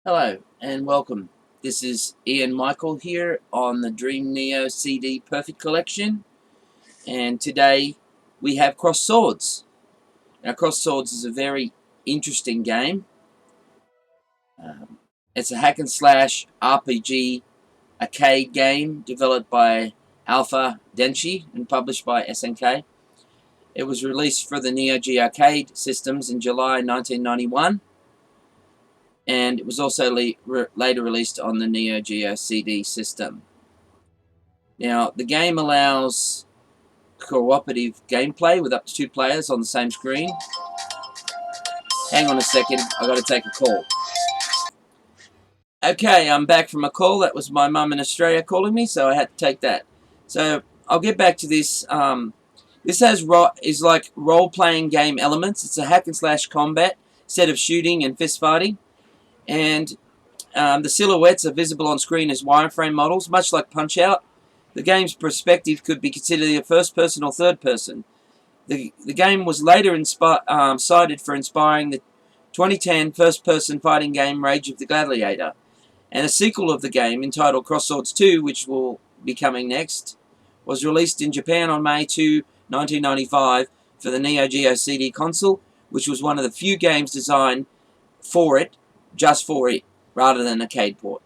Hello and welcome. This is Ian Michael here on the Dreamneo CD Perfect Collection, and today we have Cross Swords. Now, Cross Swords is a very interesting game. It's a hack and slash RPG arcade game developed by Alpha Denshi and published by SNK. It was released for the Neo Geo arcade systems in July 1991. And it was also later released on the Neo Geo CD system. Now, the game allows cooperative gameplay with up to 2 players on the same screen. Hang on a second, I've got to take a call. Okay, I'm back from a call. That was my mum in Australia calling me, so I had to take that. So, I'll get back to this. This is like role-playing game elements. It's a hack and slash combat, set of shooting and fist fighting. And the silhouettes are visible on screen as wireframe models, much like Punch-Out. The game's perspective could be considered a first-person or third-person. The game was later cited for inspiring the 2010 first-person fighting game Rage of the Gladiator. And a sequel of the game, entitled Cross Swords 2, which will be coming next, was released in Japan on May 2, 1995 for the Neo Geo CD console, which was one of the few games designed for it, just for it, rather than a arcade port.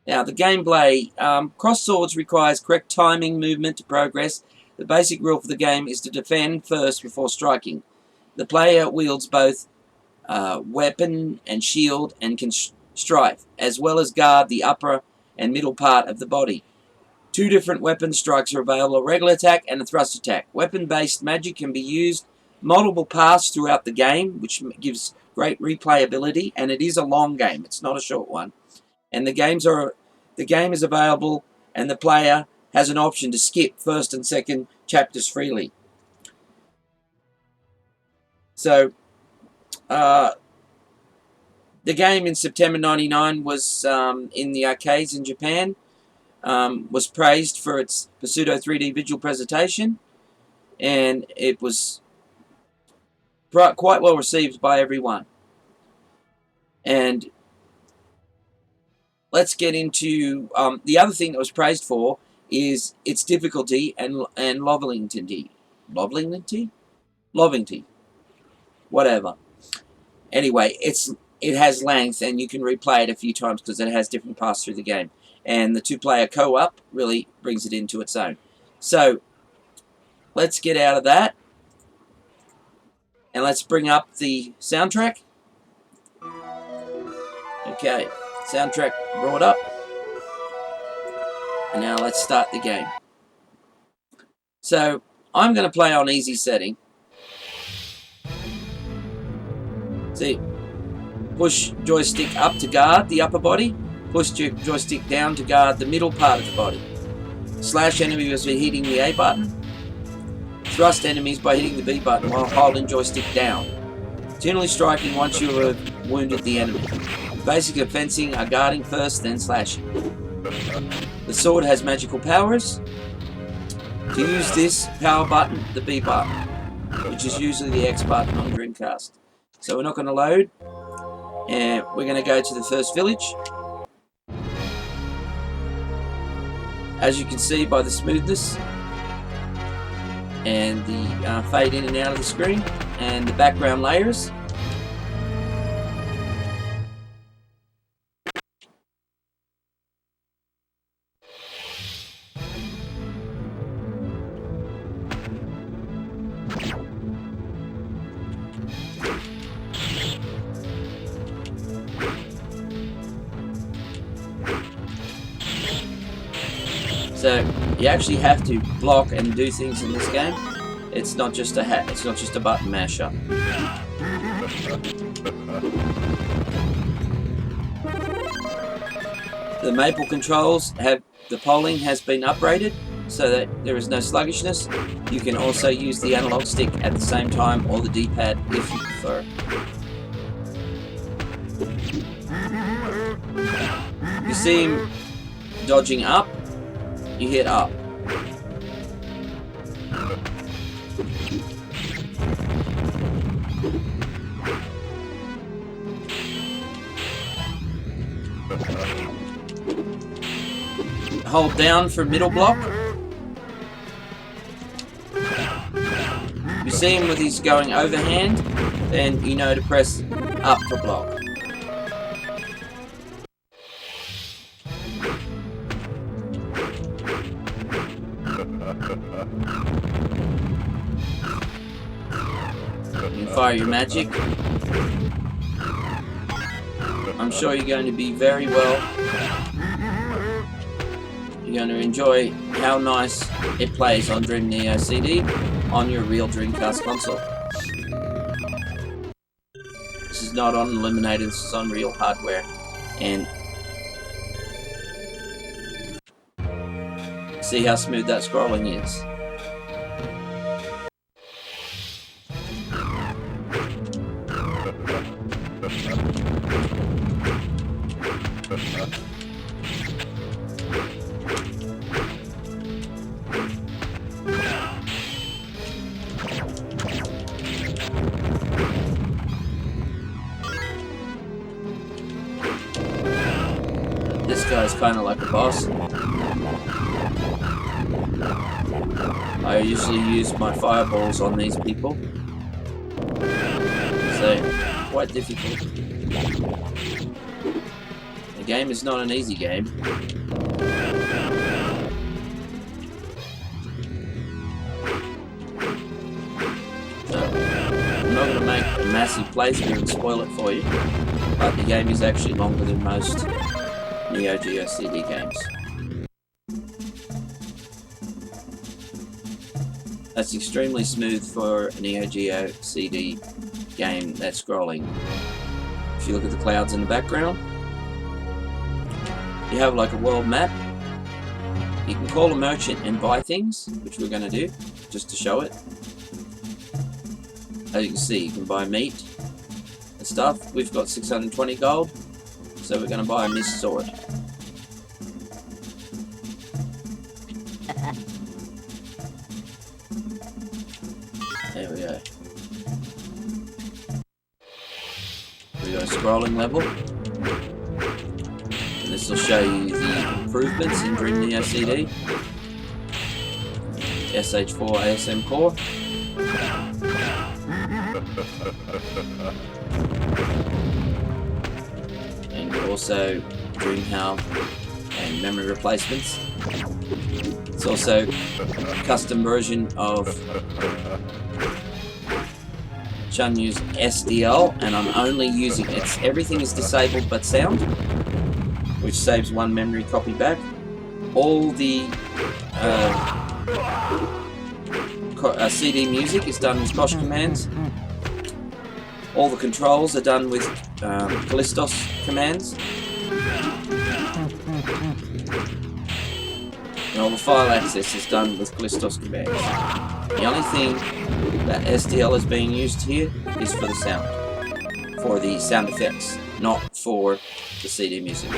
Now, the gameplay. Cross Swords requires correct timing, movement to progress. The basic rule for the game is to defend first before striking. The player wields both weapon and shield and can strike, as well as guard the upper and middle part of the body. 2 different weapon strikes are available, a regular attack and a thrust attack. Weapon-based magic can be used multiple paths throughout the game, which gives great replayability, and it is a long game. It's not a short one. And the game is available, and the player has an option to skip first and second chapters freely. So, the game in September '99 was in the arcades in Japan. Was praised for its pseudo 3D visual presentation, and it was quite well received by everyone. And let's get into the other thing that was praised for is its difficulty and lovelingty, whatever. Anyway, it has length, and you can replay it a few times because it has different paths through the game. And the 2-player co-op really brings it into its own. So, let's get out of that. And let's bring up the soundtrack. Okay, soundtrack brought up. And now let's start the game. So, I'm going to play on easy setting. See, push joystick up to guard the upper body. Push joystick down to guard the middle part of the body. Slash enemies by hitting the A button. Thrust enemies by hitting the B button while holding joystick down. Continually striking once you have wounded the enemy. Basic of fencing are guarding first, then slashing. The sword has magical powers. To use this power button, the B button, which is usually the X button on Dreamcast. So we're not going to load, and we're going to go to the first village. As you can see by the smoothness and the fade in and out of the screen and the background layers. So you actually have to block and do things in this game. It's not just a button masher. The Maple controls the polling has been upgraded so that there is no sluggishness. You can also use the analog stick at the same time, or the D-pad if you prefer. You see him dodging up, you hit up. hold down for middle block. If you see him with his going overhand, then you know to press up for block. You can fire your magic. I'm sure you're going to be very well. You're going to enjoy how nice it plays on Dreamneo CD on your real Dreamcast console. This is not on Eliminator, this is on real hardware. And see how smooth that scrolling is. This guy's kind of like a boss. I usually use my fireballs on these people, so quite difficult. The game is not an easy game. So, I'm not going to make a massive playthrough and spoil it for you, but the game is actually longer than most Neo Geo CD games. That's extremely smooth for a Neo Geo CD game that's scrolling. If you look at the clouds in the background, you have like a world map. You can call a merchant and buy things, which we're going to do, just to show it. As you can see, you can buy meat and stuff. We've got 620 gold, so we're going to buy a mist sword. There we go. We got a scrolling level. And this will show you the improvements in Dreamneo CD. SH4 ASM core. And also DreamHow and memory replacements. It's also a custom version of Chunyu's SDL, and I'm only using it. Everything is disabled but sound, which saves one memory copy back. All the CD music is done with Kosh commands. All the controls are done with Callistos commands. And all the file access is done with Callistos commands. The only thing that SDL is being used here is for the sound. For the sound effects, not for the CD music.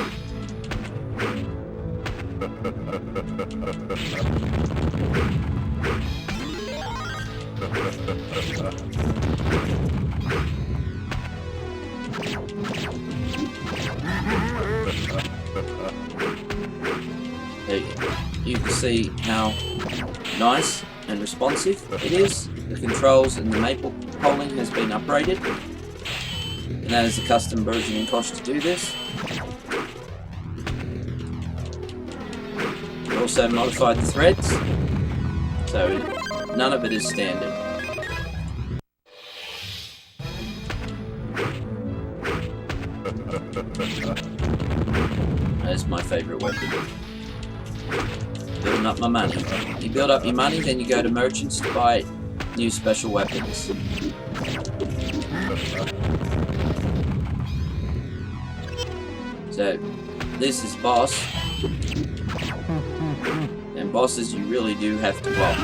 You can see how nice and responsive it is. The controls and the maple polling has been upgraded, and that is a custom version in Kosh to do this. We also modified the threads, so none of it is standard. That is my favourite weapon. Building up my money. You build up your money, then you go to merchants to buy new special weapons. So, this is boss. And bosses you really do have to block.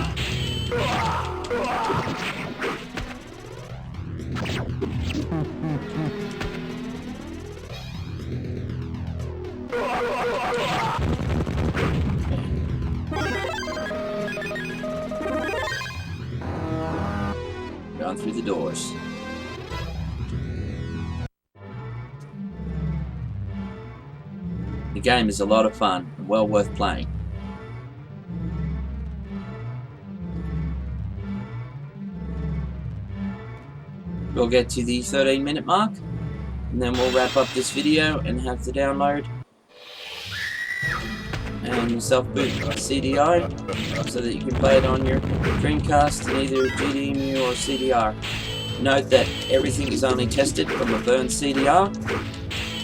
Gone through the doors. The game is a lot of fun and well worth playing. we'll get to the 13-minute mark, and then we'll wrap up this video and have the download and self-boot CDI so that you can play it on your Dreamcast in either GDEMU or CDR. Note that everything is only tested from a burned CDR.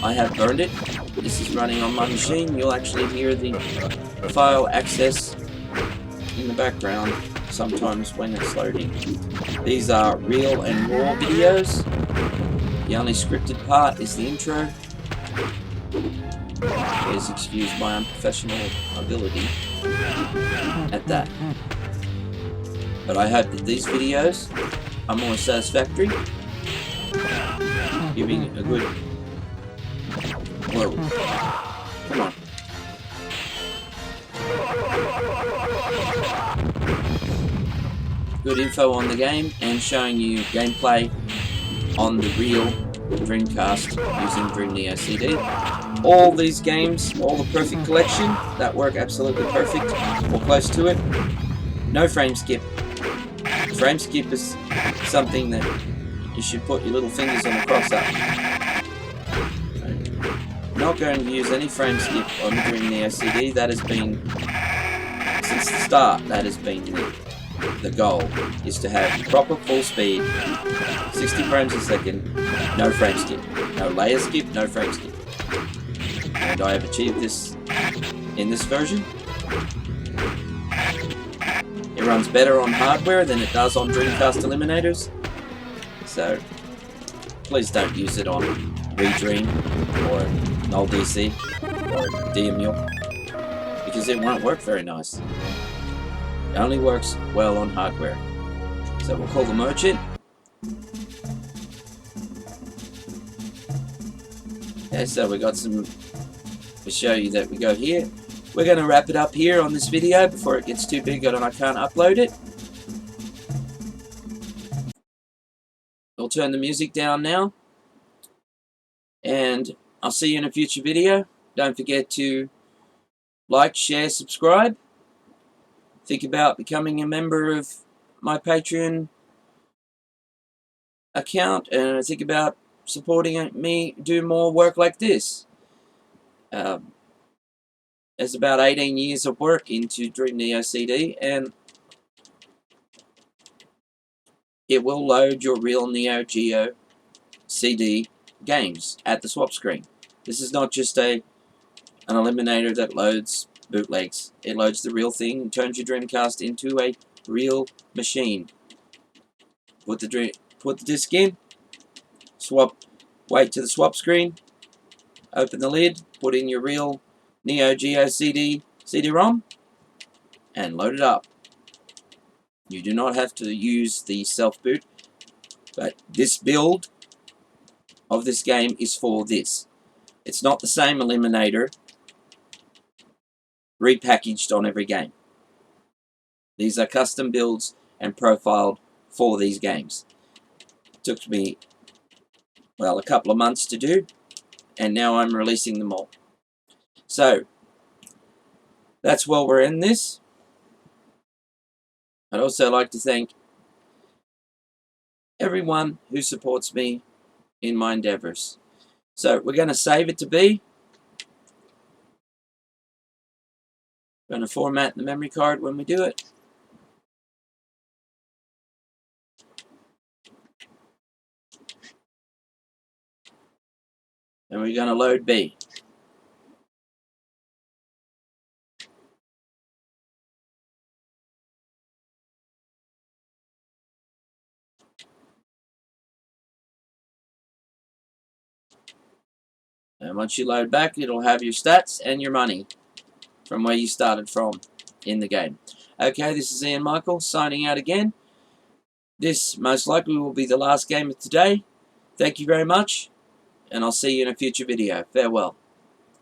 I have burned it. This is running on my machine. You'll actually hear the file access in the background sometimes when it's loading. These are real and raw videos. The only scripted part is the intro. Please excuse my unprofessional ability at that. But I hope that these videos are more satisfactory, giving a good... Whoa. Come on. Good info on the game and showing you gameplay on the real Dreamcast using Dreamneo CD. All these games, all the perfect collection, that work absolutely perfect, or close to it. No frame skip. Frame skip is something that you should put your little fingers on the cross-up. Not going to use any frame skip on Dreamneo CD. That has been, since the start, that has been the goal, is to have proper full speed, 60 frames a second, no frame skip. No layer skip, no frame skip. And I have achieved this in this version. It runs better on hardware than it does on Dreamcast eliminators. So please don't use it on Redream or Null DC or DMU because it won't work very nice. It only works well on hardware. So we'll call the merchant. Okay, so we got some to show you that we go here. We're going to wrap it up here on this video before it gets too big and I can't upload it. We'll turn the music down now. And I'll see you in a future video. Don't forget to like, share, subscribe. Think about becoming a member of my Patreon account and think about supporting me do more work like this. There's about 18 years of work into Dreamneo CD, and it will load your real Neo Geo CD games at the swap screen. This is not just an eliminator that loads bootlegs. It loads the real thing and turns your Dreamcast into a real machine. Put the disc in, swap, wait to the swap screen, open the lid, put in your real Neo Geo CD-ROM, and load it up. You do not have to use the self-boot, but this build of this game is for this. It's not the same eliminator repackaged on every game. These are custom builds and profiled for these games. It took me, well, a couple of months to do, and now I'm releasing them all. So, that's why we're in this. I'd also like to thank everyone who supports me in my endeavors. So, we're going to save it to B. We're going to format the memory card when we do it. And we're going to load B. And once you load back, it'll have your stats and your money from where you started from in the game. Okay, this is Ian Michael signing out again. This most likely will be the last game of today. Thank you very much, and I'll see you in a future video. Farewell.